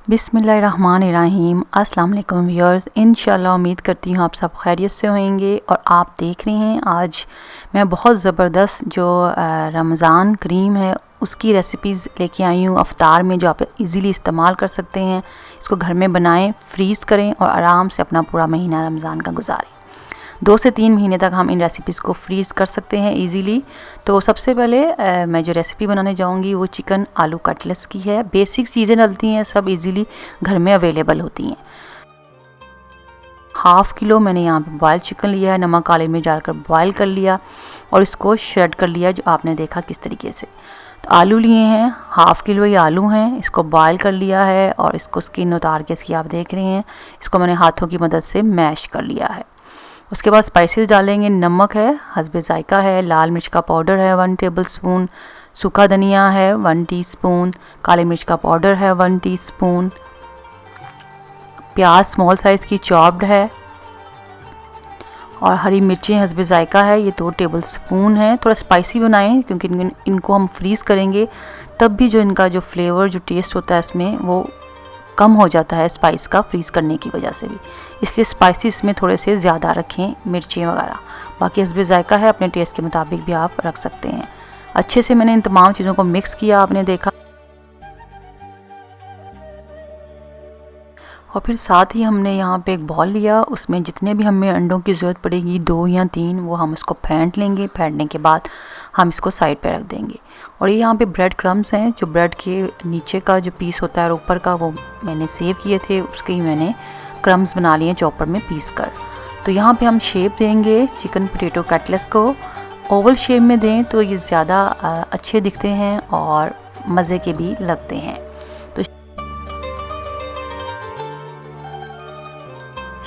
बिस्मिल्लाहिर्रहमानिर्रहीम। अस्सलाम वालेकुम व्यूअर्स, इंशाल्लाह उम्मीद करती हूँ आप सब खैरियत से होंगे। और आप देख रहे हैं आज मैं बहुत ज़बरदस्त जो रमज़ान करीम है उसकी रेसिपीज़ लेके आई हूँ अफ्तार में, जो आप इजीली इस्तेमाल कर सकते हैं। इसको घर में बनाएं, फ्रीज़ करें और आराम से अपना पूरा महीना रमज़ान का गुजारें। 2 से 3 महीने तक हम इन रेसिपीज़ को फ्रीज़ कर सकते हैं इजीली। तो सबसे पहले मैं जो रेसिपी बनाने जाऊंगी वो चिकन आलू कटलेट्स की है। बेसिक चीज़ें डलती हैं, सब इजीली घर में अवेलेबल होती हैं। 1/2 किलो मैंने यहाँ पे बॉयल चिकन लिया है, नमक काली मिर्च डालकर बॉयल कर लिया और इसको श्रेड कर लिया, जो आपने देखा किस तरीके से। तो आलू लिए हैं, 1/2 किलो ही आलू हैं, इसको बॉयल कर लिया है और इसको स्किन उतार के इसकी आप देख रहे हैं, इसको मैंने हाथों की मदद से मैश कर लिया है। उसके बाद स्पाइसेस डालेंगे। नमक है हस्बे जायका है, लाल मिर्च का पाउडर है 1 टेबलस्पून, सूखा धनिया है 1 टीस्पून, काली मिर्च का पाउडर है 1 टीस्पून, प्याज स्मॉल साइज़ की चॉप्ड है और हरी मिर्चें हस्बे जायका है, ये 2 टेबलस्पून है। थोड़ा स्पाइसी बनाएं क्योंकि इनको हम फ्रीज़ करेंगे, तब भी जो इनका जो फ्लेवर जो टेस्ट होता है इसमें वो कम हो जाता है स्पाइस का फ्रीज़ करने की वजह से भी, इसलिए स्पाइसी इसमें थोड़े से ज़्यादा रखें, मिर्चें वगैरह। बाकी हस्बे जायका है, अपने टेस्ट के मुताबिक भी आप रख सकते हैं। अच्छे से मैंने इन तमाम चीज़ों को मिक्स किया, आपने देखा। और फिर साथ ही हमने यहाँ पे एक बॉल लिया, उसमें जितने भी हमें अंडों की ज़रूरत पड़ेगी 2 या 3, वो हम इसको फेंट लेंगे। फेंटने के बाद हम इसको साइड पे रख देंगे। और ये यहाँ पे ब्रेड क्रम्स हैं, जो ब्रेड के नीचे का जो पीस होता है और ऊपर का, वो मैंने सेव किए थे, उसके ही मैंने क्रम्स बना लिए चॉपर में पीस कर। तो यहाँ पे हम शेप देंगे चिकन पोटैटो कटलेट्स को। ओवल शेप में दें तो ये ज़्यादा अच्छे दिखते हैं और मज़े के भी लगते हैं।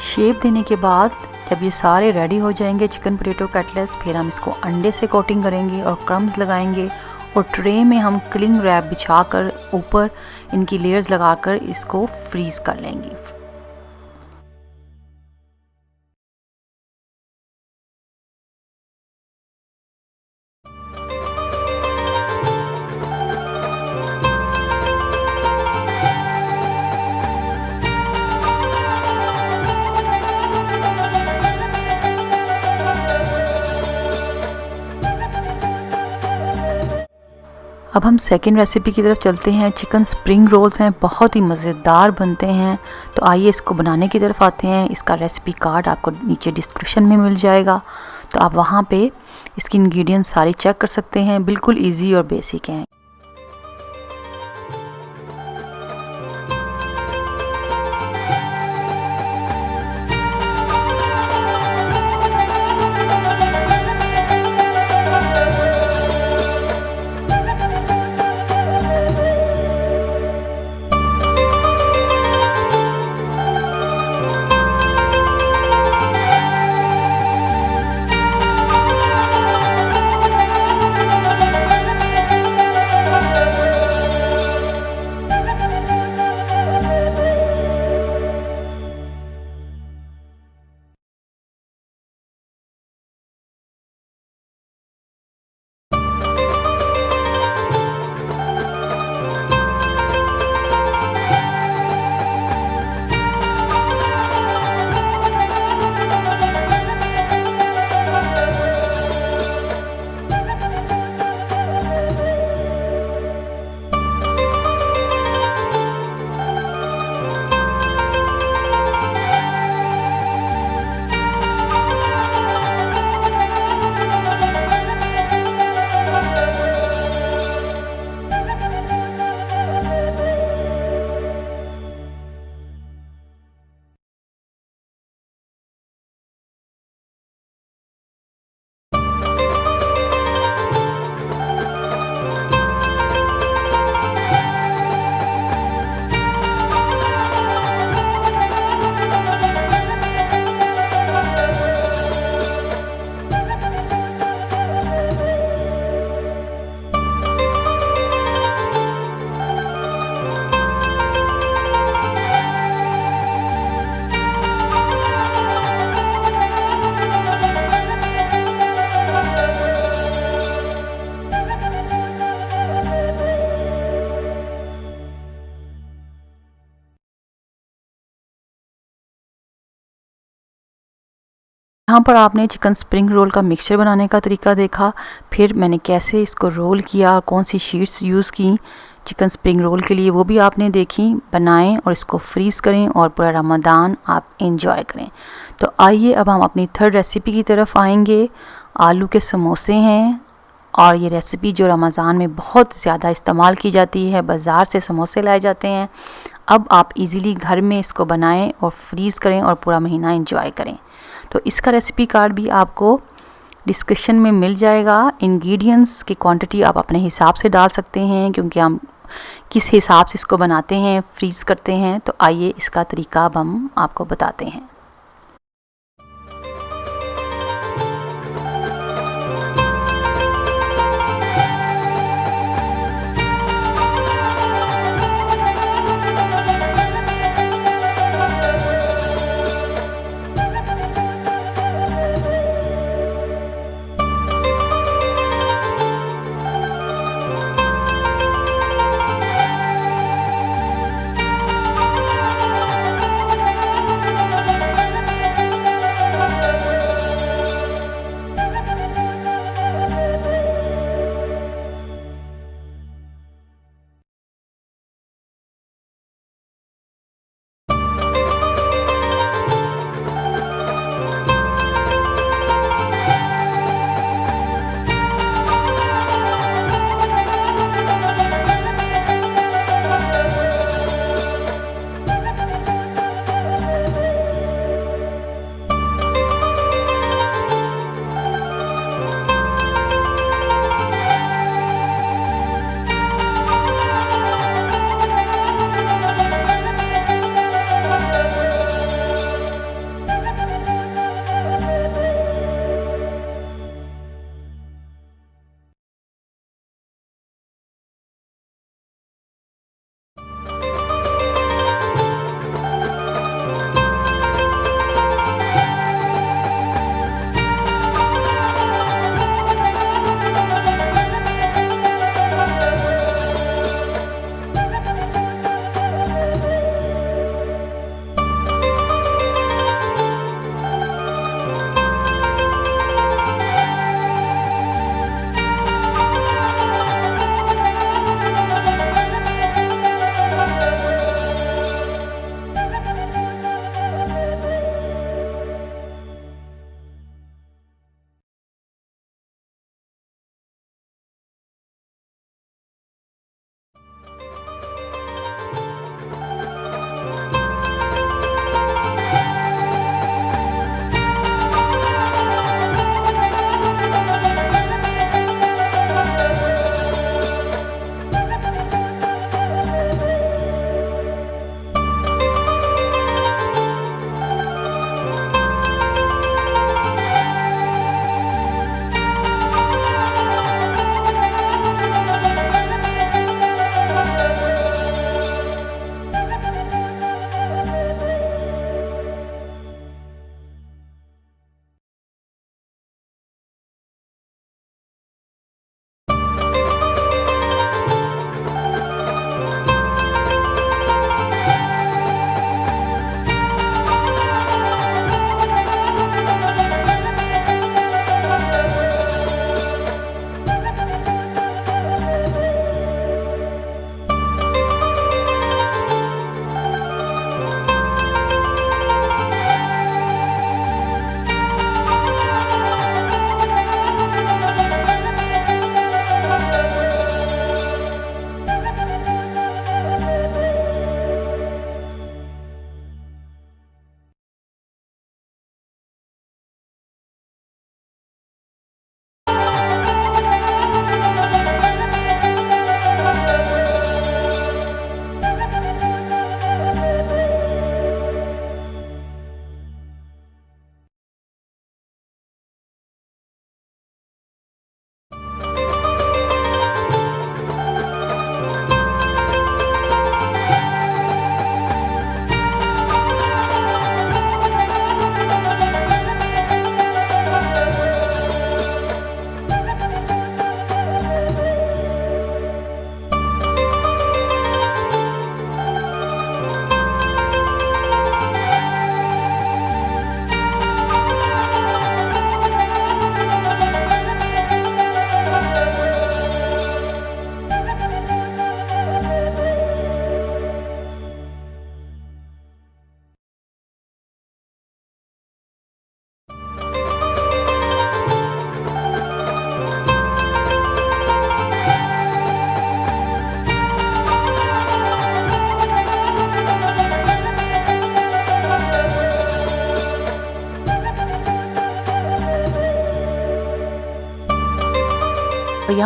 शेप देने के बाद जब ये सारे रेडी हो जाएंगे चिकन पोटैटो कटलेट्स, फिर हम इसको अंडे से कोटिंग करेंगे और क्रम्स लगाएंगे और ट्रे में हम क्लिंग रैप बिछाकर ऊपर इनकी लेयर्स लगाकर इसको फ्रीज़ कर लेंगे। अब हम सेकेंड रेसिपी की तरफ चलते हैं। चिकन स्प्रिंग रोल्स हैं, बहुत ही मज़ेदार बनते हैं। तो आइए इसको बनाने की तरफ आते हैं। इसका रेसिपी कार्ड आपको नीचे डिस्क्रिप्शन में मिल जाएगा, तो आप वहाँ पे इसकी इंग्रेडिएंट्स सारी चेक कर सकते हैं। बिल्कुल इजी और बेसिक हैं। यहाँ पर आपने चिकन स्प्रिंग रोल का मिक्सचर बनाने का तरीका देखा, फिर मैंने कैसे इसको रोल किया और कौन सी शीट्स यूज़ की चिकन स्प्रिंग रोल के लिए वो भी आपने देखी। बनाएं और इसको फ्रीज़ करें और पूरा रमज़ान आप इंजॉय करें। तो आइए अब हम अपनी थर्ड रेसिपी की तरफ आएंगे। आलू के समोसे हैं और ये रेसिपी जो रमज़ान में बहुत ज़्यादा इस्तेमाल की जाती है, बाज़ार से समोसे लाए जाते हैं। अब आप इजीली घर में इसको बनाएं और फ्रीज़ करें और पूरा महीना इंजॉय करें। तो इसका रेसिपी कार्ड भी आपको डिस्क्रिप्शन में मिल जाएगा। इंग्रेडिएंट्स की क्वांटिटी आप अपने हिसाब से डाल सकते हैं, क्योंकि हम किस हिसाब से इसको बनाते हैं, फ्रीज़ करते हैं। तो आइए इसका तरीका अब हम आपको बताते हैं।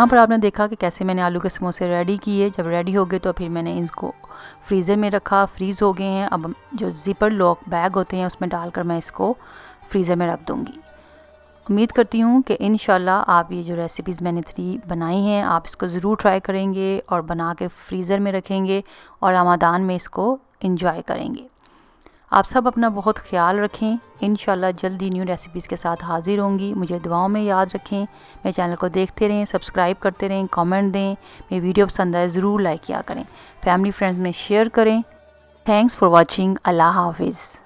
यहाँ पर आपने देखा कि कैसे मैंने आलू के समोसे रेडी किए। जब रेडी हो गए तो फिर मैंने इसको फ्रीज़र में रखा, फ्रीज़ हो गए हैं। अब जो ज़िपर लॉक बैग होते हैं उसमें डालकर मैं इसको फ्रीज़र में रख दूँगी। उम्मीद करती हूँ कि इंशाल्लाह आप ये जो रेसिपीज़ मैंने 3 बनाई हैं आप इसको ज़रूर ट्राई करेंगे और बना के फ्रीज़र में रखेंगे और रमज़ान में इसको एंजॉय करेंगे। आप सब अपना बहुत ख्याल रखें। इंशाल्लाह जल्दी न्यू रेसिपीज़ के साथ हाज़िर होंगी। मुझे दुआओं में याद रखें। मेरे चैनल को देखते रहें, सब्सक्राइब करते रहें, कमेंट दें। मेरी वीडियो पसंद आए ज़रूर लाइक किया करें, फैमिली फ्रेंड्स में शेयर करें। Thanks for watching. अल्लाह हाफिज़।